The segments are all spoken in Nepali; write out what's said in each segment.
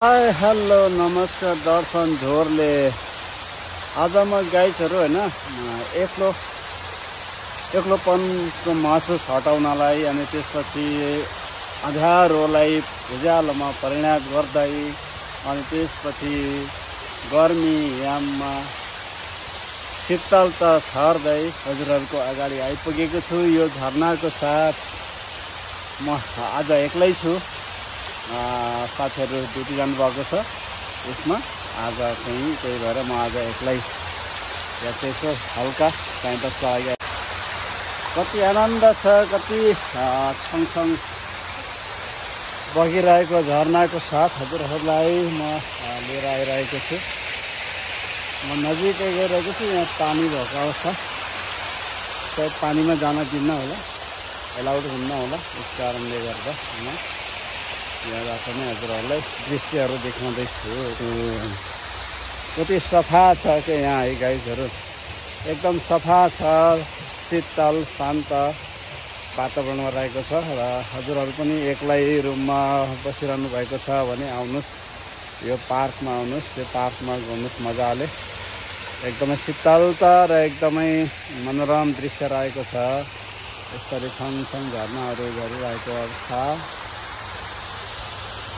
हाय हेलो नमस्कार दर्शन झोरले। आज म गाइजहरू हैन एक्लोपनको महसुस हटाउनलाई अनि त्यसपछि अँध्यारोलाई उज्यालोमा परिणत गर्दै अनि त्यसपछि गर्मी याममा शीतलता छर्दै हजुरहरूको अगाडि आइपुगेको छु। यो झरनाको साथ म आज एक्लै छु। साथीहरू ड्युटी जानुभएको छ यसमा आज चाहिँ, त्यही भएर म आज एक्लै यसो हल्का टाइम पासको लागि। कति आनन्द छ, कति छङछङ बगिरहेको झरनाको साथ हजुरहरूलाई म लिएर आइरहेको छु। म नजिकै गइरहेको छु। यहाँ पानी भएको अवस्था, सायद पानीमा जान दिन्न होला, एलाउड हुन्न होला, यस कारणले गर्दा यहाँबाट नै हजुरहरूलाई दृश्यहरू देखाउँदैछु। कति सफा छ क्या यहाँ है गाइजहरू, एकदम सफा छ, शीतल शान्त वातावरणमा रहेको छ। र हजुरहरू पनि एक्लै रुममा बसिरहनु भएको छ भने आउनुहोस्, यो पार्कमा आउनुहोस्, यो पार्कमा घुम्नुहोस् मजाले। एकदमै शीतलता र एकदमै मनोरम दृश्य रहेको छ। यसरी छङछङ झर्नाहरू झरिरहेको अवस्था।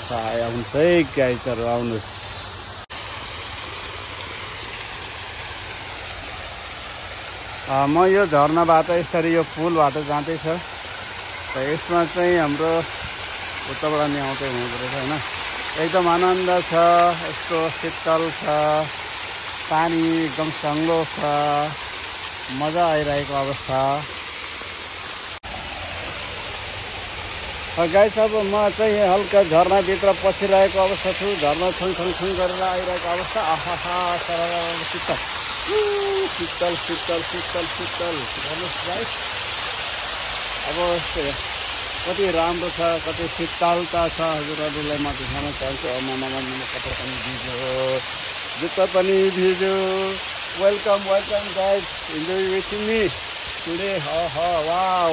आउनुहोस् है गाइजहरू, आउनुहोस्। म यो झरनाबाट यसरी यो पुलबाट जाँदैछ। र यसमा चाहिँ हाम्रो उताबाट नि आउँदै हुँदो रहेछ होइन। एकदम आनन्द छ, यस्तो शीतल छ, पानी एकदम सङ्लो छ, मजा आइरहेको अवस्था। गाइस अब म चाहिँ हल्का झरनाभित्र पसिरहेको अवस्था छु। झरना छङछङ गरेर आइरहेको अवस्था। आहा सरल शीतल शीतल शीतल शीतल शीतल हेर्नुहोस् गाइस। अब कति राम्रो छ, कति शीतलता छ, हजुरहरूलाई म देखाउन चाहन्छु। कपडा पनि भिज्यो, जुत्ता पनि भिज्यो। Welcome welcome guys, enjoy with me today. Wow wow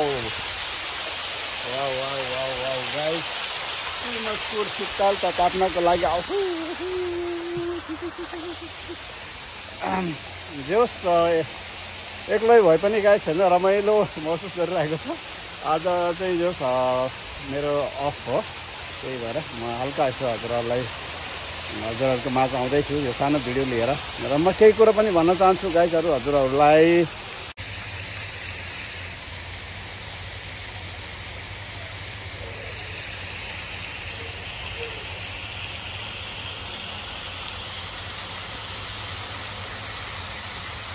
wow wow wow guys, मजकुर शीतलता ताप्नको लागि आउँछु। जोस् एक्लै भए पनि गाइस होइन, रमाइलो महसुस गरिरहेको छ। आज चाहिँ जोस् मेरो अफ हो, त्यही भएर म हल्का यसो हजुरहरूको माझ आउँदैछु यो सानो भिडियो लिएर। र म केही कुरा पनि भन्न चाहन्छु गाइसहरू हजुरहरूलाई।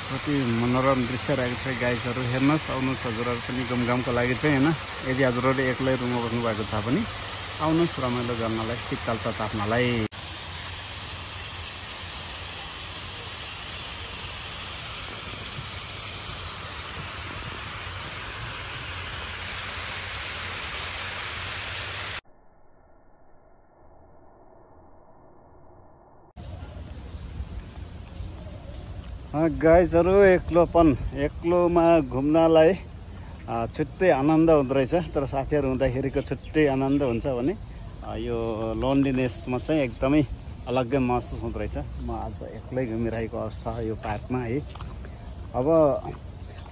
कति मनोरम दृश्य रहेको छ गाइजहरू, हेर्नुहोस्, आउनुहोस् हजुरहरू पनि घुमघामको लागि चाहिँ होइन। यदि हजुरहरू एक्लै रुममा बस्नु भएको छ भने आउनुहोस् रमाइलो गर्नलाई, शीतलता ताप्नलाई। गाइजहरू एक्लोमा घुम्नलाई छुट्टै आनन्द हुँदो रहेछ। तर साथीहरू हुँदाखेरिको छुट्टै आनन्द हुन्छ भने यो लोन्लीनेसमा चाहिँ एकदमै अलग्गै महसुस हुँदो रहेछ। म आज एक्लै घुमिरहेको अवस्था यो पार्कमा है। अब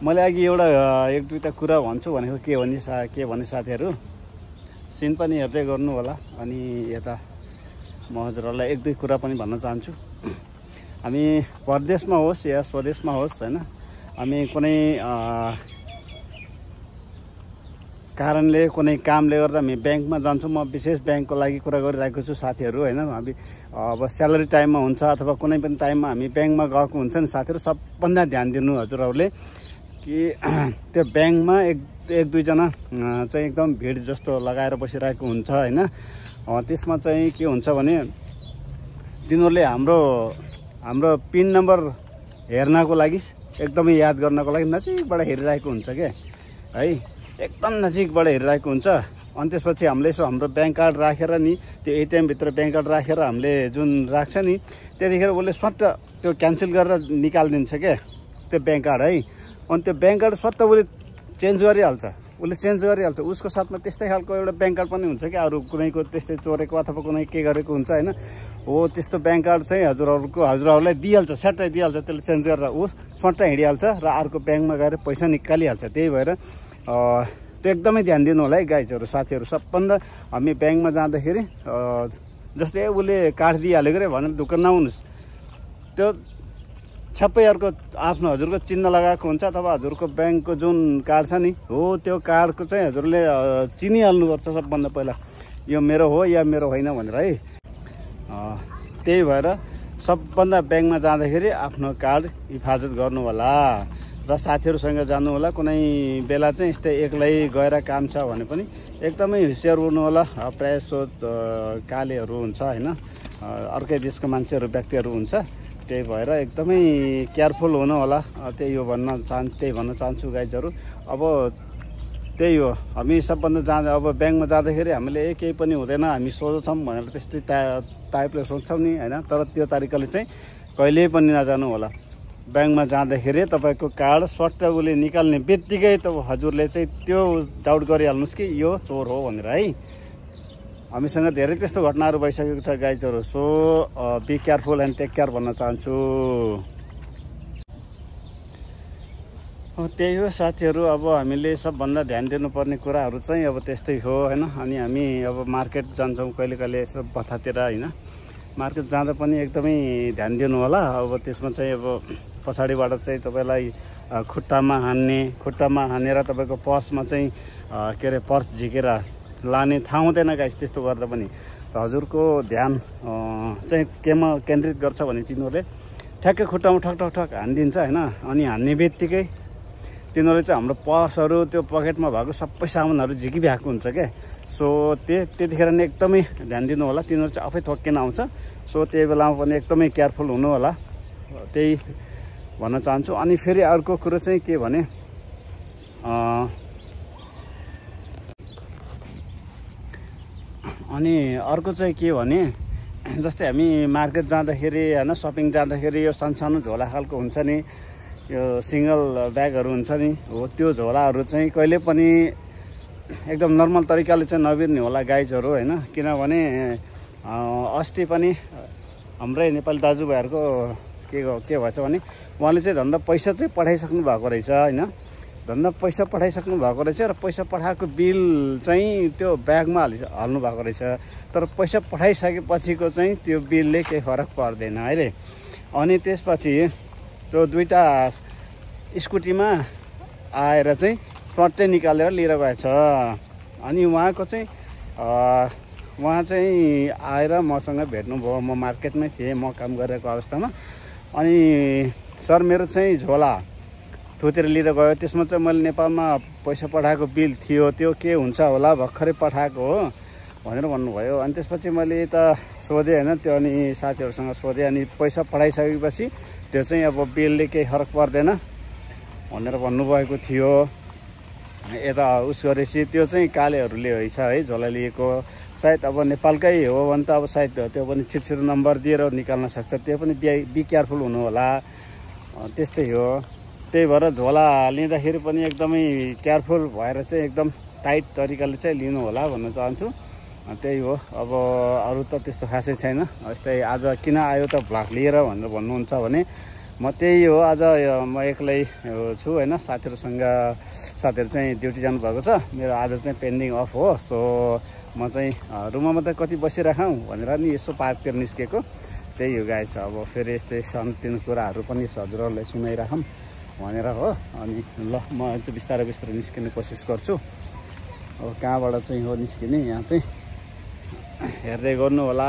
मैले अघि एक दुईवटा कुरा भन्छु भनेको के भने साथीहरू सिन पनि हेर्दै गर्नु होला। अनि यता म हजुरहरूलाई एक दुई कुरा पनि भन्न चाहन्छु। हामी परदेशमा होस् या स्वदेशमा होस् होइन, हामी कुनै कारणले कुनै कामले गर्दा हामी ब्याङ्कमा जान्छौँ। म विशेष ब्याङ्कको लागि कुरा गरिरहेको छु साथीहरू होइन। हामी अब स्यालेरी टाइममा हुन्छ अथवा कुनै पनि टाइममा हामी ब्याङ्कमा गएको हुन्छ नि साथीहरू, सबभन्दा ध्यान दिनु हजुरहरूले कि त्यो ब्याङ्कमा एक दुईजना चाहिँ एकदम भिड जस्तो लगाएर बसिरहेको हुन्छ होइन। त्यसमा चाहिँ के हुन्छ भने तिनीहरूले हाम्रो पिन नम्बर हेर्नको लागि, एकदमै याद गर्नको लागि नजिकबाट हेरिरहेको हुन्छ क्या है, एकदम नजिकबाट हेरिरहेको हुन्छ। अनि त्यसपछि हामीले यसो हाम्रो ब्याङ्क कार्ड राखेर नि, त्यो एटिएमभित्र ब्याङ्क कार्ड राखेर हामीले जुन राख्छ नि, त्यतिखेर उसले सट्ट त्यो क्यान्सल गरेर निकालिदिन्छ क्या त्यो ब्याङ्क कार्ड है। अनि त्यो ब्याङ्क कार्ड सट्ट उसले चेन्ज गरिहाल्छ। उसको साथमा त्यस्तै खालको एउटा ब्याङ्क कार्ड पनि हुन्छ क्या, अरू कुनैको त्यस्तै चोरेको अथवा कुनै के गरेको हुन्छ होइन। हो त्यस्तो ब्याङ्क कार्ड चाहिँ हजुरहरूलाई दिइहाल्छ, स्याट्टै दिइहाल्छ, त्यसले चेन्ज गरेर ऊ स्वाट्टै हिँडिहाल्छ र अर्को ब्याङ्कमा गएर पैसा निकालिहाल्छ। त्यही भएर त्यो एकदमै ध्यान दिनु होला है गाइजहरू, साथीहरू। सबभन्दा हामी ब्याङ्कमा जाँदाखेरि जस्तै उसले कार्ड दिइहाल्यो अरे भनेर ढुक्क नहुनुहोस्। त्यो छ्याप्पै अर्को आफ्नो हजुरको चिन्ह लगाएको हुन्छ अथवा हजुरको ब्याङ्कको जुन कार्ड छ नि हो त्यो कार्डको चाहिँ हजुरले चिनिहाल्नुपर्छ सबभन्दा पहिला, यो मेरो हो या मेरो होइन भनेर है। त्यही भएर सबभन्दा ब्याङ्कमा जाँदाखेरि आफ्नो कार्ड हिफाजत गर्नु होला र साथीहरूसँग जानु होला। कुनै बेला चाहिँ यस्तै एक्लै गएर काम छ भने पनि एकदमै होसियार हुनु होला। प्रायः सो कालेहरू हुन्छ होइन, अर्कै देशको मान्छेहरू व्यक्तिहरू हुन्छ, त्यही भएर एकदमै केयरफुल हुनु होला। त्यही भन्न चाहन्छु गाइजहरू। अब त्यही हो, हामी सबभन्दा अब ब्याङ्कमा जाँदाखेरि हामीले केही पनि हुँदैन हामी सोझो छौँ भनेर त्यस्तै टाइपले सोच्छौँ नि होइन, तर त्यो तरिकाले चाहिँ कहिल्यै पनि नजानु होला। ब्याङ्कमा जाँदाखेरि तपाईँको कार्ड स्वाट्ट उसले निकाल्ने बित्तिकै त हजुरले चाहिँ त्यो डाउट गरिहाल्नुहोस् कि यो चोर हो भनेर है। हामीसँग धेरै त्यस्तो घटनाहरू भइसकेको छ गाइजहरू। So be careful and take care भन्न चाहन्छु। त्यही हो साथीहरू, अब हामीले सबभन्दा ध्यान दिनुपर्ने कुराहरू चाहिँ अब त्यस्तै हो होइन। अनि हामी अब मार्केट जान्छौँ कहिले कहिले यसो बथातिर होइन, मार्केट जाँदा पनि एकदमै ध्यान दिनु होला। अब त्यसमा चाहिँ अब पछाडिबाट चाहिँ तपाईँलाई खुट्टामा हानेर तपाईँको पर्समा चाहिँ के अरे पर्स झिकेर लाने थाहा हुँदैन गाइस। त्यस्तो गर्दा पनि हजुरको ध्यान चाहिँ केमा केन्द्रित गर्छ भने तिनीहरूले ठ्याक्कै खुट्टामा ठक ठक ठक हानिदिन्छ होइन। अनि हान्ने बित्तिकै तिनीहरूले चाहिँ हाम्रो पर्सहरू त्यो पकेटमा भएको सबै सामानहरू झिकिभ्याएको हुन्छ क्या। सो त्यतिखेर नै एकदमै ध्यान दिनु होला, तिनीहरू चाहिँ आफै थक्किन आउँछ। सो त्यही बेलामा पनि एकदमै केयरफुल हुनु होला, त्यही भन्न चाहन्छु। अनि फेरि अर्को कुरो चाहिँ के भने अनि अर्को चाहिँ के भने जस्तै हामी मार्केट जाँदाखेरि होइन, सपिङ जाँदाखेरि यो सानो झोला खालको हुन्छ नि, यो सिङ्गल ब्यागहरू हुन्छ नि हो, त्यो झोलाहरू चाहिँ कहिले पनि एकदम नर्मल तरिकाले चाहिँ नबिर्ने होला गाइजहरू होइन। किनभने अस्ति पनि हाम्रै नेपाली दाजुभाइहरूको के भएछ भने उहाँले चाहिँ धन्दा पैसा चाहिँ पठाइसक्नु भएको रहेछ होइन, धन्दा पैसा पठाइसक्नु भएको रहेछ र पैसा पठाएको बिल चाहिँ त्यो ब्यागमा हाल्नु भएको रहेछ। तर पैसा पठाइसकेपछिको चाहिँ त्यो बिलले केही फरक पर्दैन अहिले। अनि त्यसपछि त्यो दुईवटा स्कुटीमा आएर चाहिँ स्वाट्टै निकालेर लिएर गएछ। अनि उहाँ चाहिँ आएर मसँग भेट्नुभयो, म मार्केटमै थिएँ, म काम गरेको अवस्थामा। अनि सर मेरो चाहिँ झोला थुतेर लिएर गयो, त्यसमा चाहिँ मैले नेपालमा पैसा पठाएको बिल थियो, त्यो के हुन्छ होला भर्खरै पठाएको हो भनेर भन्नुभयो। अनि त्यसपछि मैले त सोधेँ होइन, त्यो अनि साथीहरूसँग सोधेँ। अनि पैसा पठाइसकेपछि त्यो चाहिँ अब बिलले केही फरक पर्दैन भनेर भन्नुभएको थियो। यता उस गरेपछि त्यो चाहिँ कालेहरूले रहेछ है झोला लिएको, सायद अब नेपालकै हो भने त अब सायद त्यो पनि छिटो नम्बर दिएर निकाल्न सक्छ, त्यो पनि बी केयरफुल हुनु होला। त्यस्तै हो, त्यही भएर झोला लिँदाखेरि पनि एकदमै केयरफुल भएर चाहिँ एकदम टाइट तरिकाले चाहिँ लिनु होला भन्न चाहन्छु। त्यही हो, अब अरू त त्यस्तो खासै छैन। यस्तै आज किन आयो त भ्लग लिएर भनेर भन्नुहुन्छ भने म त्यही हो, आज म एक्लै छु होइन, साथीहरू चाहिँ ड्युटी जानुभएको छ, मेरो आज चाहिँ पेन्डिङ अफ हो। सो म चाहिँ रुममा मात्रै कति बसिराखौँ भनेर नि यसो पार्कतिर निस्केको, त्यही हो गाइस। अब फेरि यस्तै सानोतिनो कुराहरू पनि हजुरहरूलाई सुनाइराखौँ भनेर हो। अनि ल म चाहिँ बिस्तारै निस्किने कोसिस गर्छु। अब कहाँबाट चाहिँ हो निस्किने, यहाँ चाहिँ हेर्दै गर्नु होला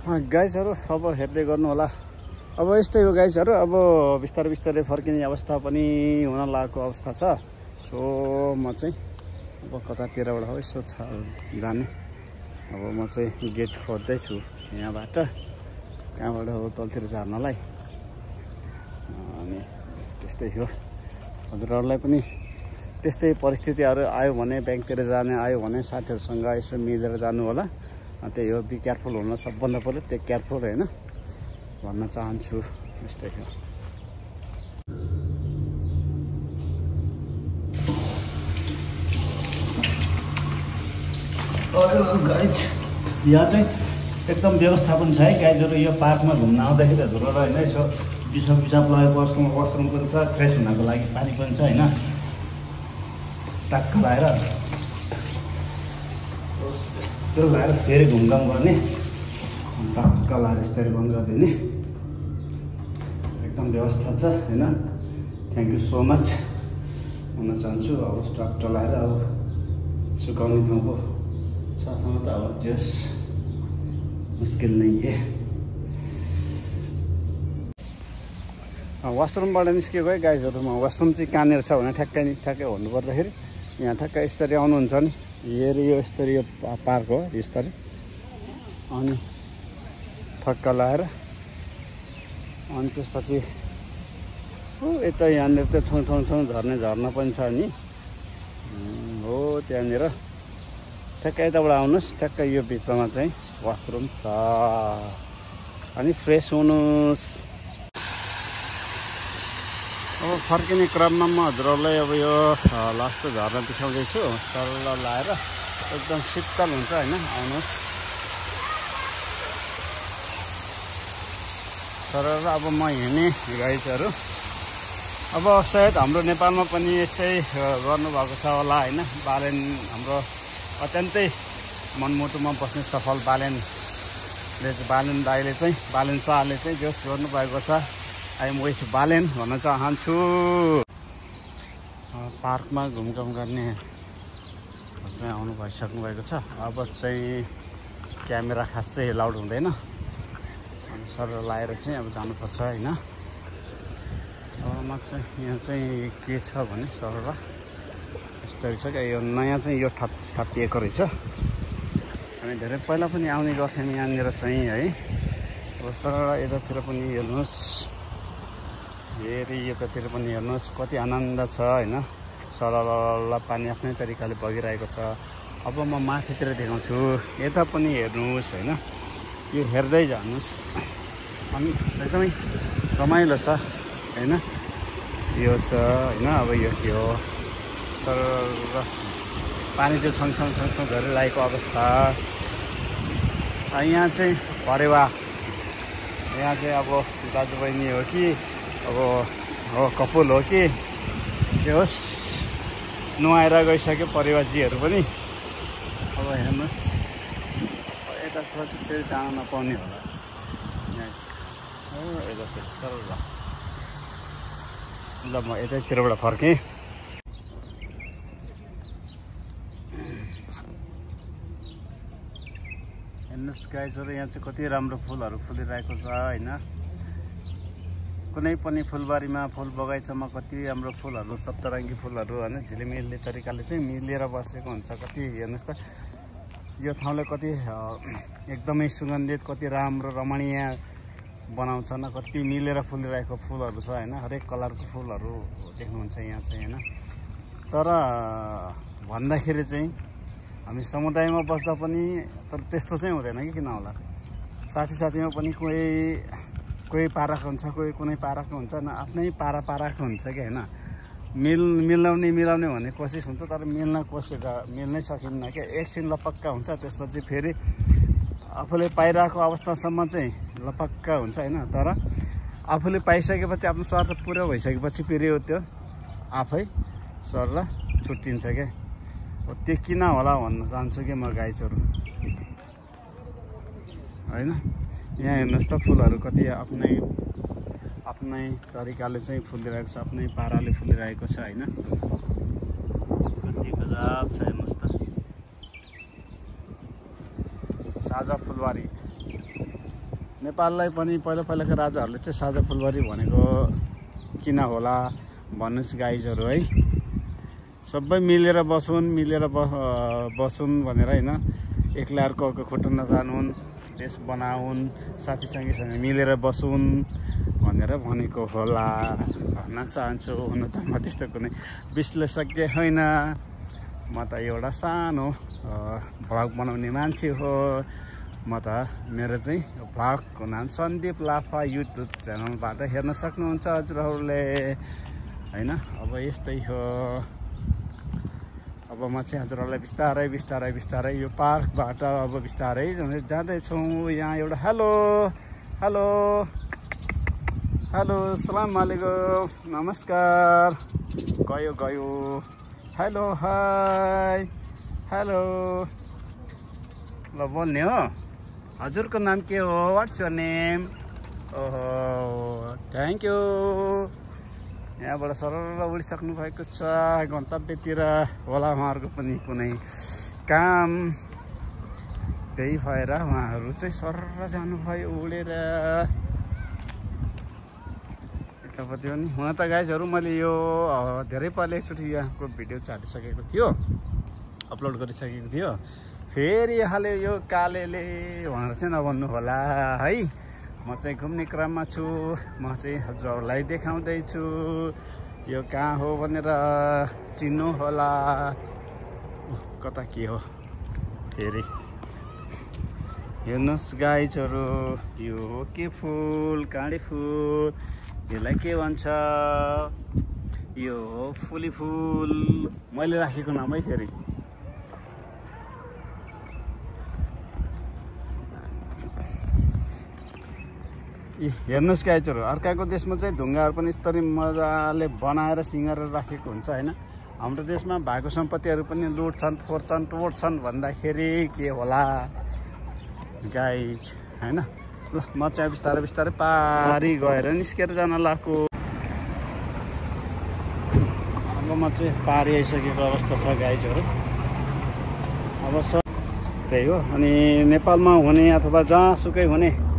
गाइसहरू, अब हेर्दै गर्नु होला। अब यस्तै हो गाइसहरू, अब बिस्तारै फर्किने अवस्था पनि हुन लागेको अवस्था छ। सो म चाहिँ अब कतातिरबाट हो यसो जाने, अब म चाहिँ गेट खोज्दैछु यहाँबाट, कहाँबाट हो तलतिर झार्नलाई। अनि त्यस्तै हो, हजुरहरूलाई पनि त्यस्तै परिस्थितिहरू आयो भने, ब्याङ्कतिर जाने आयो भने साथीहरूसँग यसो मिलेर जानु होला। त्यही हो, बी केयरफुल हुन सबभन्दा पहिला टेक केयरफुल होइन भन्न चाहन्छु। यस्तै हो। गाइज यहाँ चाहिँ एकदम व्यवस्थापन छ है गाइजहरू। यो पार्कमा घुम्न आउँदाखेरि हजुरहरू होइन यसो पिसाब लगाएको वसरुम पनि छ, फ्रेस हुनको लागि पानी पनि छ होइन। टक्क लगाएर त्यो लगाएर फेरि घुमघाम गर्ने, टक्क लगाएर यस्तरी बन्द गरिदिने एकदम व्यवस्था छ होइन। थ्याङ्क यू सो मच भन्न चाहन्छु। अब टक्क लगाएर अब सुकाउने ठाउँ पो छसँग त अब जस मुस्किल नै है। वासरुमबाट निस्केको है गाइजहरू। म वासरुम चाहिँ कहाँनिर छ भने ठ्याक्कै भन्नुपर्दाखेरि यहाँ ठ्याक्कै यस्तरी आउनुहुन्छ नि, यो यस्तरी यो पार्क हो यस्तरी। अनि ठक्क लगाएर अनि त्यसपछि यता यहाँनिर त्यो छौँ झर्ना पनि छ नि हो त्यहाँनिर। ठ्याक्कै यताबाट आउनुहोस्, ठ्याक्कै यो बिचमा चाहिँ वासरुम छ। अनि फ्रेस हुनुहोस्। अब फर्किने क्रममा म हजुरहरूलाई अब यो लास्ट झर्ना देखाउँदैछु। सरल लाएर एकदम शीतल हुन्छ होइन, आउनुहोस्। सरल अब म हिँड्ने गाइजहरू। अब सायद हाम्रो नेपालमा पनि यस्तै गर्नुभएको छ होला होइन। बालेन हाम्रो अत्यन्तै मनमुटुमा बस्ने सफल बालेन दाइले चाहिँ, बालेन शाहले चाहिँ जोस गर्नुभएको छ। आई एम विथ बालेन भन्न चाहन्छु। पार्कमा घुमघाम गर्ने चाहिँ आउनु भइसक्नु भएको छ। अब चाहिँ क्यामेरा खास चाहिँ एलाउड हुँदैन, अनि सरल लाएर चाहिँ अब जानुपर्छ होइन। अब चाहिँ यहाँ चाहिँ के छ भने सरल यस्तै छ क्या। यो नयाँ चाहिँ यो थपिएको रहेछ। हामी धेरै पहिला पनि आउने गर्थ्यौँ यहाँनिर चाहिँ है। अब सरल यतातिर पनि हेर्नुहोस्, फेरि यतातिर पनि हेर्नुहोस्, कति आनन्द छ होइन। सरल पानी आफ्नै तरिकाले बगिरहेको छ। अब म माथितिर देखाउँछु, यता पनि हेर्नुहोस् होइन। यो हेर्दै जानुहोस्, अनि एकदमै रमाइलो छ होइन। यो छ होइन। अब यो के हो, सरल पानी चाहिँ छङ झरिरहेको अवस्था। यहाँ चाहिँ परेवा, यहाँ चाहिँ अब दाजुबहिनी हो कि अब कपुल हो कि के होस्, नुहाएर गइसक्यो परेवाजीहरू पनि। अब हेर्नुहोस् यता फेरि जान नपाउने होला यता फेरि सरल। ल म यतैतिरबाट फर्केँ। हेर्नुहोस् गाइजहरू, यहाँ चाहिँ कति राम्रो फुलहरू फुलिरहेको छ होइन। कुनै पनि फुलबारीमा, फुल बगैँचामा कति राम्रो फुलहरू, सप्तरङ्गी फुलहरू होइन झिलिमिली तरिकाले चाहिँ मिलेर बसेको हुन्छ। कति हेर्नुहोस् त यो ठाउँलाई कति एकदमै सुगन्धित, कति राम्रो रमणीय बनाउँछ न। कति मिलेर फुलिरहेको फुलहरू छ होइन। हरेक कलरको फुलहरू देख्नुहुन्छ यहाँ चाहिँ होइन। तर भन्दाखेरि चाहिँ हामी समुदायमा बस्दा पनि तर त्यस्तो चाहिँ हुँदैन कि किन होला। साथीमा पनि कोही पाराको हुन्छ, कोही कुनै पाराको हुन्छ, न आफ्नै पाराको हुन्छ कि होइन। मिलाउने भन्ने कोसिस हुन्छ, तर मिल्नै सकिन्न क्या। एकछिन लपक्का हुन्छ, त्यसपछि फेरि आफूले पाइरहेको अवस्थासम्म चाहिँ लपक्का हुन्छ होइन। तर आफूले पाइसकेपछि, आफ्नो स्वार्थ पुरा भइसकेपछि फेरि त्यो आफै सर छुट्टिन्छ क्या। त्यो किन होला भन्न चाहन्छु कि म गाइजहरू होइन। यहाँ हेर्नुहोस् त फुलहरू कति आफ्नै तरिकाले चाहिँ फुलिरहेको छ, आफ्नै पाराले फुलिरहेको छ होइन। कति गजब छ हेर्नुहोस् त। साझा फुलबारी, नेपाललाई पनि पहिलाका राजाहरूले चाहिँ साझा फुलबारी भनेको किन होला भन्नुहोस् गाइजहरू है। सबै मिलेर बसुन् भनेर होइन। एक्लै अर्को खुट्टा नजानुन्, देश बनाउन्, साथीसँगै मिलेर बसुन् भनेर भनेको होला भन्न चाहन्छु। हुन त म त्यस्तो कुनै विश्लेषज्ञ होइन, म त एउटा सानो भ्लग बनाउने मान्छे हो। म त मेरो चाहिँ भ्लगको नाम सन्दीप लाफा युट्युब च्यानलबाट हेर्न सक्नुहुन्छ हजुरहरूले होइन। अब यस्तै हो। अब म चाहिँ हजुरहरूलाई बिस्तारै बिस्तारै बिस्तारै यो पार्कबाट अब बिस्तारै जाँदैछौँ। यहाँ एउटा हेलो हेलो हेलो सलाम वालेकुम नमस्कार गयो गयो हेलो हाई हेलो ल बोल्ने हो हजुरको नाम के हो व्हाट्स योर नेम ओहो थ्याङ्क यू यहाँबाट सरर उडिसक्नु भएको छ गन्तव्यतिर होला उहाँहरूको पनि कुनै काम त्यही भएर उहाँहरू चाहिँ सरर जानुभयो उडेर यतापट्टि पनि हुन त गाइजहरू मैले यो धेरै पहिला एकचोटि यहाँको भिडियो चाहिँ हालिसकेको थियो अपलोड गरिसकेको थियो फेरि यहाँले यो कालेले भनेर चाहिँ नभन्नु होला है म चाहिँ घुम्ने क्रममा छु म चाहिँ हजुरहरूलाई देखाउँदैछु यो कहाँ हो भनेर चिन्नु होला कता के हो फेरि हेर्नुहोस् गाइजहरू यो हो के फुल काँडे फुल यसलाई के भन्छ यो हो फुली फुल मैले राखेको नाम है फेरि हेर्नुहोस् गाइजहरू अर्काको देशमा चाहिँ ढुङ्गाहरू पनि यस्तरी मजाले बनाएर सिँगारेर राखेको हुन्छ होइन हाम्रो देशमा भएको सम्पत्तिहरू पनि लुट्छन् फोर्छन् टोड्छन् भन्दाखेरि के होला गाइज होइन ल म चाहिँ बिस्तारै बिस्तारै पारी गएर निस्केर जान लाग्यो अब म चाहिँ पारी आइसकेको अवस्था छ गाइजहरू अब त्यही हो अनि नेपालमा हुने अथवा जहाँसुकै हुने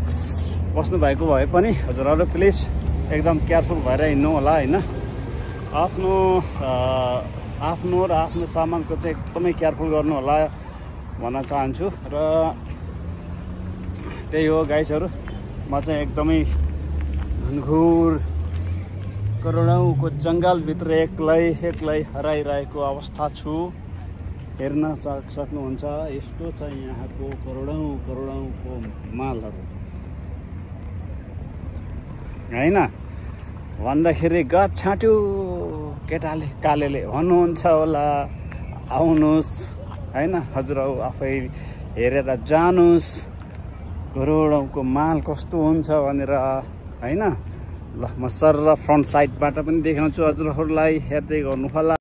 बस्नु भएको भए पनि हजुरहरू प्लिज एकदम केयरफुल भएर हिँड्नु होला होइन आफ्नो र आफ्नो सामानको चाहिँ एकदमै केयरफुल गर्नु होला भन्न चाहन्छु र त्यही हो गाइजहरू म चाहिँ एकदमै घनघोर करोडौँको जङ्गलभित्र एक्लै हराइरहेको अवस्था छु हेर्न सक्नुहुन्छ यस्तो छ यहाँको करोडौँको मालहरू होइन भन्दाखेरि गत छाट्यो केटाले कालेले भन्नुहुन्छ होला आउनुहोस् होइन हजुरहरू आफै हेरेर जानुहोस् करोडौँको माल कस्तो हुन्छ भनेर होइन ल म सर फ्रन्ट साइडबाट पनि देखाउँछु हजुरहरूलाई हेर्दै गर्नु होला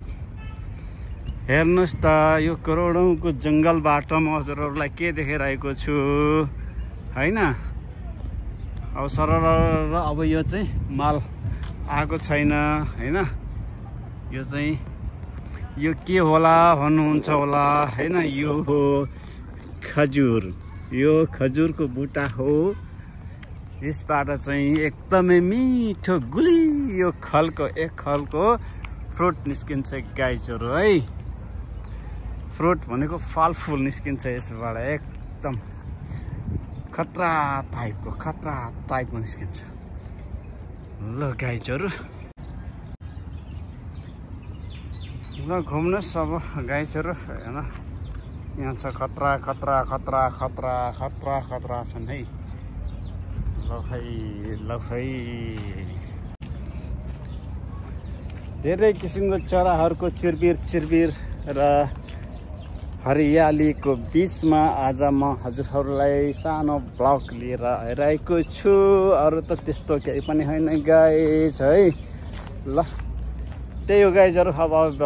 हेर्नुहोस् त यो करोडौँको जङ्गलबाट म हजुरहरूलाई के देखाइरहेको छु होइन अब सरर अब यो चाहिँ माल आएको छैन होइन यो चाहिँ यो के होला भन्नुहुन्छ होला होइन यो हो खजुर यो खजुरको बुट्टा हो यसबाट चाहिँ एकदमै मिठो गुलियो खालको एक खालको फ्रुट निस्किन्छ गाइजहरू है फ्रुट भनेको फलफुल निस्किन्छ यसबाट एकदम खतरा टाइपको निस्किन्छ ल गाइजहरू ल घुम्नुहोस् अब गाइजहरू होइन यहाँ छ खतरा छन् है ल खै धेरै किसिमको चराहरूको चिरबिर र हरियालीको बिचमा आज म हजुरहरूलाई सानो ब्लग लिएर आइरहेको छु अरू त त्यस्तो केही पनि होइन गाइज है ल त्यही हो गाइजहरू अब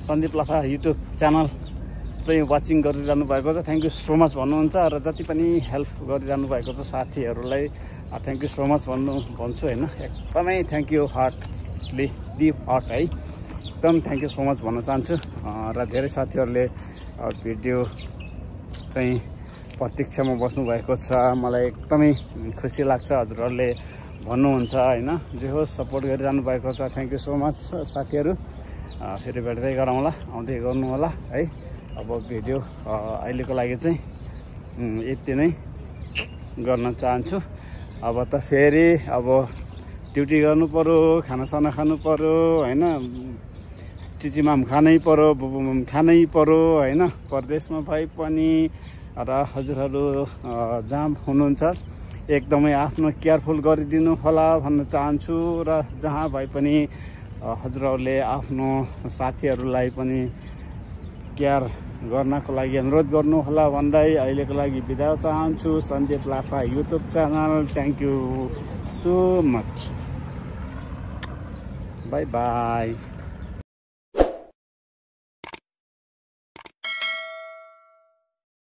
सन्दीप लाफा युट्युब च्यानल चाहिँ वाचिङ गरिरहनु भएको छ थ्याङ्क यू सो मच भन्नुहुन्छ र जति पनि हेल्प गरिरहनु भएको छ साथीहरूलाई थ्याङ्क यू सो मच भन्छु होइन एकदमै thank you heartily deep heart है एकदम थ्याङ्क यू सो मच भन्न चाहन्छु र धेरै साथीहरूले भिडियो चाहिँ प्रतीक्षामा बस्नुभएको छ मलाई एकदमै खुसी लाग्छ हजुरहरूले भन्नुहुन्छ होइन जे होस् सपोर्ट गरिरहनु भएको छ थ्याङ्क यू सो मच साथीहरू फेरि भेट्दै गरौँला आउँदै गर्नु होला है अब भिडियो अहिलेको लागि चाहिँ यति नै गर्न चाहन्छु अब त फेरि अब ड्युटी गर्नु पर्यो खानासाना खानु पर्यो होइन चिचिमाम खानै पर्यो बुबुमाम खानै पर्यो होइन परदेशमा भए पनि र हजुरहरू जहाँ हुनुहुन्छ एकदमै आफ्नो केयरफुल गरिदिनु होला भन्न चाहन्छु र जहाँ भए पनि हजुरहरूले आफ्नो साथीहरूलाई पनि केयर गर्नको लागि अनुरोध गर्नुहोला भन्दै अहिलेको लागि बिदा चाहन्छु। Sandeep Lapa YouTube channel. Thank you so much. Bye by.